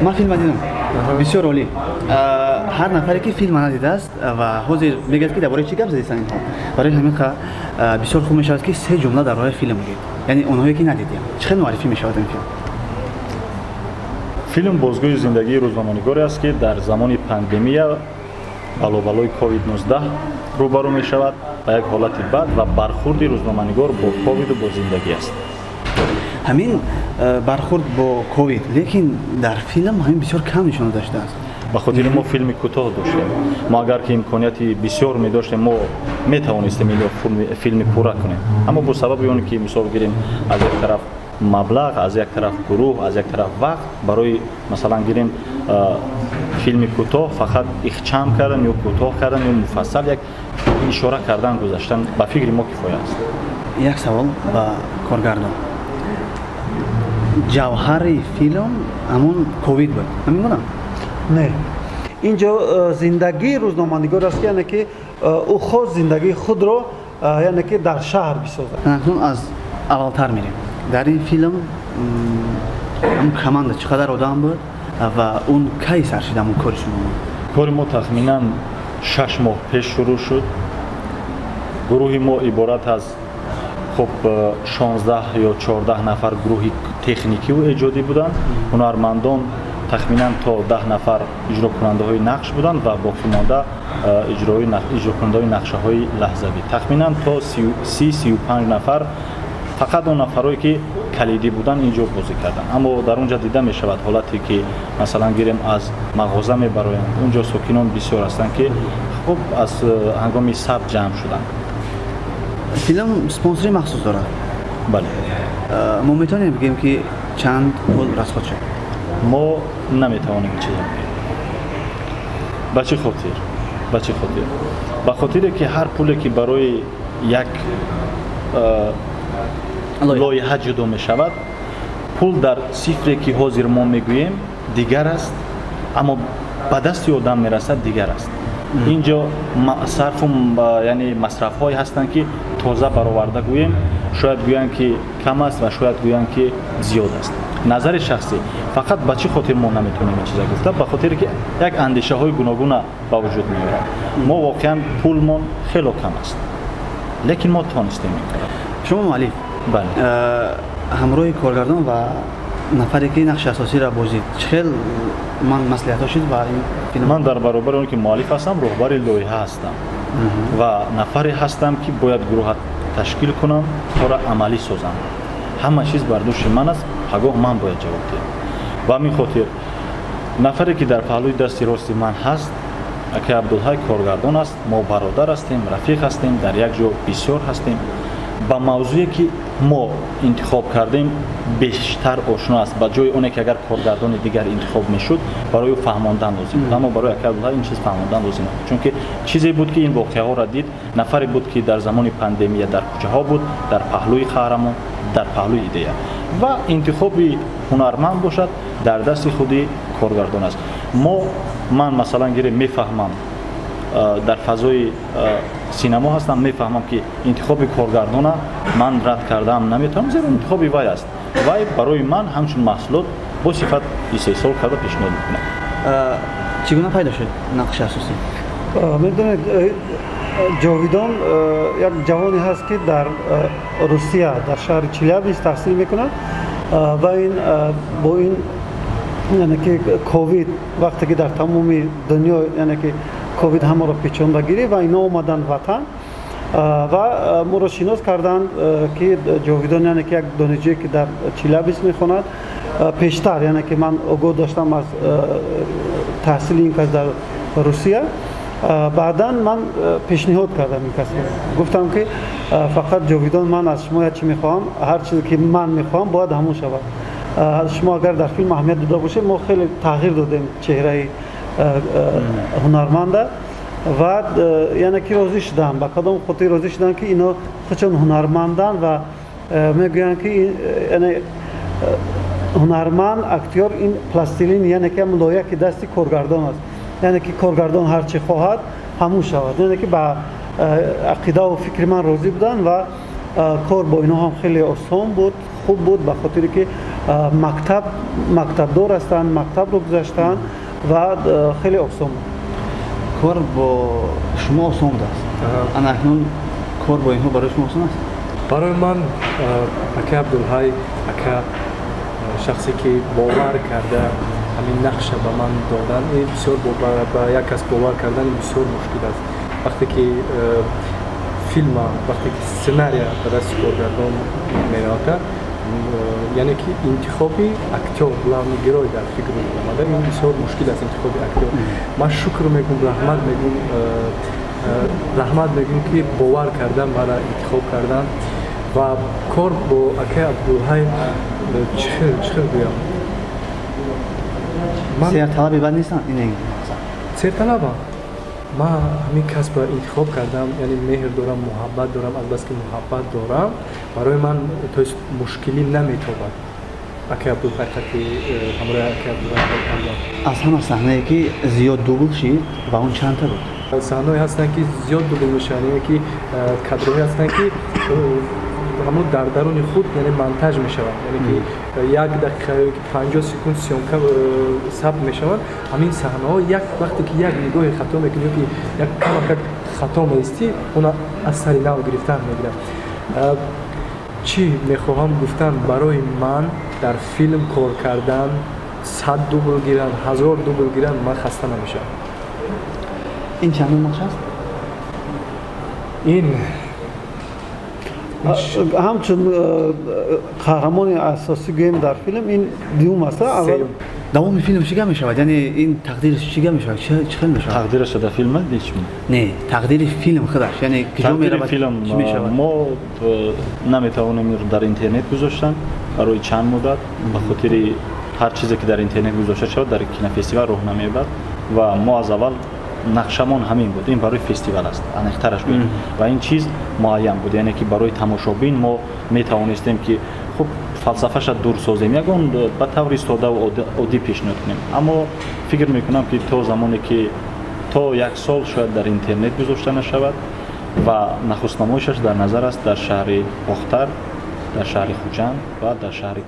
من فیلم دیدم بسیار عالی. هر نفری که فیلم ندیده است و حاضر میگه که درباره چی گپ زدید اینها، برای همین بسیار خوب میشود که 3 جمله در راه فیلم بگید، یعنی اونهایی که ندیدیم چقدر معرفی میشود این فیلم. فیلم بازگوی زندگی روزنامه‌نگاری است که در زمان پاندمی بالای کووید 19 روبرو می شود و یک حالت بد و برخورد روزنامه‌نگار با کووید و با زندگی است. همین برخورد با کووید لیکن در فیلم همین بسیار کم نشان داشته است. به خاطر ما فیلم کوتاه داشتیم. ما اگر که امکانیتی بسیار می داشتیم ما می توانستیم این فیلم پورا کنیم. اما با سبب اون که مثال گیریم از یک طرف مبلغ، از یک طرف گروه، از یک طرف وقت برای مثلا گیریم فیلم کوتاه فقط اخچام کردن یا کوتاه کردن یا مفصل یک اشاره کردن گذاشتن به فکر ما کفایه است. یک سوال با کارگردان. جوهر فیلم همون کووید بود. همین گونه؟ نه. اینجا زندگی روزنامه‌نگار است یعنی که او خود زندگی خود رو یعنی که در شهر بسازد. اکنون از اولتر میریم. در این فیلم اون کماند چقدر آدم بود و اون کی سر شد اون کار شما؟ کار ما تخمینا 6 ماه پیش شروع شد. گروه ما عبارت از خب 16 یا 14 نفر گروه تکنیکی و ایجادی بودند. هنرمندان تخمینا تا 10 نفر اجرا کننده های نقش بودند و باقی مانده اجرا کننده های نقشه های لحظوی. تخمینا تا 30-35 نفر فقط اون نفرایی که کلیدی بودن اینجا بازی کردن. اما در اونجا دیده می شود حالتی که مثلا گیریم از مغازه می برایند. اونجا ساکنان بسیار هستند که خب از هنگام ثبت جمع شدن. فیلم اسپانسری مخصوص داره. بله. ما میتونیم بگیم که چند پول رسخت شد. ما نمیتوانیم چیزی بگیم. به چه خاطر؟ به خاطر که هر پولی که برای یک لایحه جدا می شود، پول در صفری که حاضر ما میگوییم دیگر است، اما به دست آدم میرسد دیگر است. اینجا صرف یعنی مصرف های هستند که تازه برآورده گوییم، شاید گویند که کم است و شاید گویند که زیاد است. نظر شخصی فقط به چه خاطر ما نمیتونیم این چیزا گفته؟ به خاطر که یک اندیشه های گوناگون به وجود میاد. ما واقعا پولمون خیلی کم است، لیکن ما تونستیم این کار. شما مؤلف بله همراه کارگردان و نفری که نقش اساسی را بازید چه من مصلحت شد و این فیلم؟ من در برابر اون که مؤلف هستم رهبر لایحه هستم و نفری هستم که باید گروه تشکیل کنم تا را عملی سازم. همه چیز بر دوش من است، پگاه من باید جواب دهم. و همین خاطر نفری که در پهلوی دستی راستی من هست اکی عبدالحی کارگردان است. ما برادر هستیم، رفیق هستیم، در یک جا بسیار هستیم. با موضوعی که ما انتخاب کردیم بیشتر آشنا است با جای اونی که اگر کارگردان دیگر انتخاب میشد برای فهماندن لازم بود. اما برای عبدالحی این چیز فهماندن لازم بود، چون که چیزی بود که این واقعه ها را دید. نفری بود که در زمان پاندمی در کوچه ها بود، در پهلوی قهرمان، در پهلوی ایده و انتخاب هنرمند باشد در دست خودی کارگردان است. من مثلا گیره میفهمم در فضای سینما هستم، میفهمم که انتخاب کارگردان من رد کردم نمیتونم، زیرا انتخاب وی است. وی برای من همچون محصولات با صفت استحصال کرده پیشنهاد میکنه. چگونه پیدا شد نقش اساسی؟ میدونید جاویدان یک جوانی هست که در روسیه در شهر چلیابینسک تحصیل میکنه و این با این یعنی که کووید وقتی که در تمام دنیا یعنی که کووید همه را پیچانده گیری و اینا اومدن وطن و ما را شناس کردند که جاویدان یعنی که یک دانشجویی که در چلیابینسک میخواند پیشتر یعنی که من آگاه داشتم از تحصیل این کس در روسیه. بعدا من پیشنهاد کردم این کسی، گفتم که فقط جاویدان من از شما چی میخوام، هر چیزی که من میخوام باید همون شود. شما اگر در فیلم اهمیت داده باشه، ما خیلی تغییر دادیم چهره هنرمنده و یعنی که راضی شدم. با کدام خاطر راضی شدم که اینا خودشون هنرمندن و میگوین که یعنی هنرمند اکتور این پلاستیلین یعنی که لایحه دستی کارگردان است، یعنی که کارگردان هر چی خواهد همون شود. یعنی که با عقیده و فکر من راضی بودن و کار با اینا هم خیلی آسان بود، خوب بود، به خاطر که мактабдор ҳастанд, мактабро гузаштанд ва хеле осон. کار با شما آسان بود است. انا اکنون کار با اینها برای شما آسان است. برای من اکا عبدالحی اکا شخصی که باور کرده همین نقشه به من دادن این بسیار با یک کس باور کردن بسیار مشکل است. وقتی که فیلم وقتی که سناریو به دست کارگردان میاد یعنی که انتخابی اکتور главный герой در فکر اومده این بسیار مشکل است انتخاب اکتور. من شکر میگم رحمت میگم که باور کردن برای انتخاب کردن و کار با اکا عبدالحی چخیر بگم سیر طلبی بد نیستن این سیر طلبم من همین کس با انتخاب کردم یعنی مهر دارم محبت دارم از بس که محبت دارم برای من تو مشکلی نمیتابد اکا عبدالحی که همراه اکا عبدالحی کردم از همه صحنه که زیاد دوبل شید و اون چند تا بود صحنه‌ای هستن که زیاد دوبل میشن یعنی که کادرهایی هستن که همون در درون خود یعنی مونتاژ میشوند یعنی که یک دقیقه 50 سکوند سیونکا ثبت میشوند همین صحنه‌ها یک وقتی که یک نگاه خطا میکنی که یک کم خطا میستی اونا از سر نو گرفتن میگیرن چی میخواهم گفتن برای من در فیلم کار کردن 100 دوبل گیرن 1000 دوبل گیرن من خسته نمیشم این چند نقش است این ҳамчун қаҳрамони асосӣ гӯем дар филм ин дуюм аст. давоми филм чига мешавад яъне ин тақдираш чига мешавад чӣ хел мешавад тақдираш дар филм нечум не тақдири филм худаш яъне киҷо меравад филм чӣ мешавад мо наметавонем дар интернет гузоштан барои чанд муддат ба хотири ҳар чизе ки дар интернет гузошта шавад дар кинофестивал роҳ намеёбад ва мо аз аввал нақшамон ҳамин буд ин барои фестивал аст аниқтараш буд ва ин чиз муайян буд яъне ки барои тамошобин мо метавонистем ки хуб фалсафаша дур созем ягон ба таври содаву оддӣ пешниҳод кунем аммо фикр мекунам ки то замоне ки то як сол шояд дар интернет гузошта нашавад ва нахустнамоишаш дар назар аст дар шаҳри бохтар дар шаҳри хуҷанд ва дар шаҳри